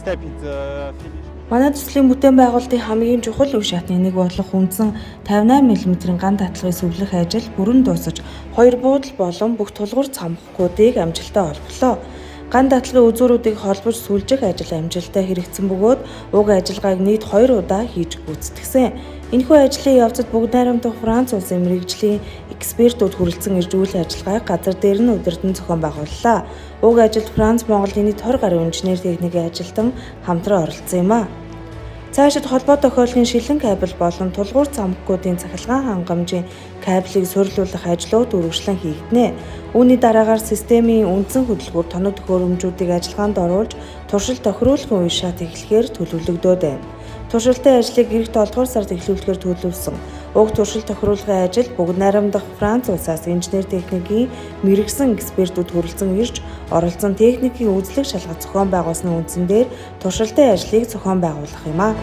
step is finished. Манай төслийн бүтээн байгуулалтын хамгийн чухал үе шатны нэг болох үндсэн 58 мм-ийн ган татлагыг сүвлэх ажил бүрэн дуусаж, 2 буудал болон бүх тулгуур цамхгуудыг амжилттай олболоо. Ган татлагын үзүүрүүдийг холбож сүлжих ажил амжилттай хэрэгжсэн бөгөөд уг ажиллагааг нийт 2 удаа хийж гүйцэтгсэн. Энэхүү ажлын явцад бүгд найрамдах Франц улсын мэргэжлийн экспертүүд хүрэлцэн ирж үйл ажиллагааг газар дээр нь удирдан зохион байгууллаа. Уг ажилд Франц, Монголын нийт 20 гаруй инженер техникийн ажилтан хамтран оролцсон юм а. Цаашид холбоо тохиоллын шилэн кабель болон тулгуур цамхгуудын цахилгаан хангамжийн кабелийг суйрлуулах ажлууд үргэлжлэн хийгдэнэ. Үүний дараагаар системийн үндсэн хөдөлгүүр тоног төхөөрөмжүүдийг ажиллагаанд оруулж туршилт тохируулахын үе шат эхлэхээр төлөвлөгдөөд байна. Туршилтын ажлыг эх 7 дугаар сард эхлүүлэхээр төлөвлөсөн. Уг туршилт тохируулгын ажил бүгд найрамдах Франц улсаас инженер техникийн мэргэжсэн экспертүүд хүрэлцэн ирж оролцсон техникийн үзлэг шалгалт зохион байгуулсны үндсэн дээр туршилтын ажлыг зохион байгуулах юм а.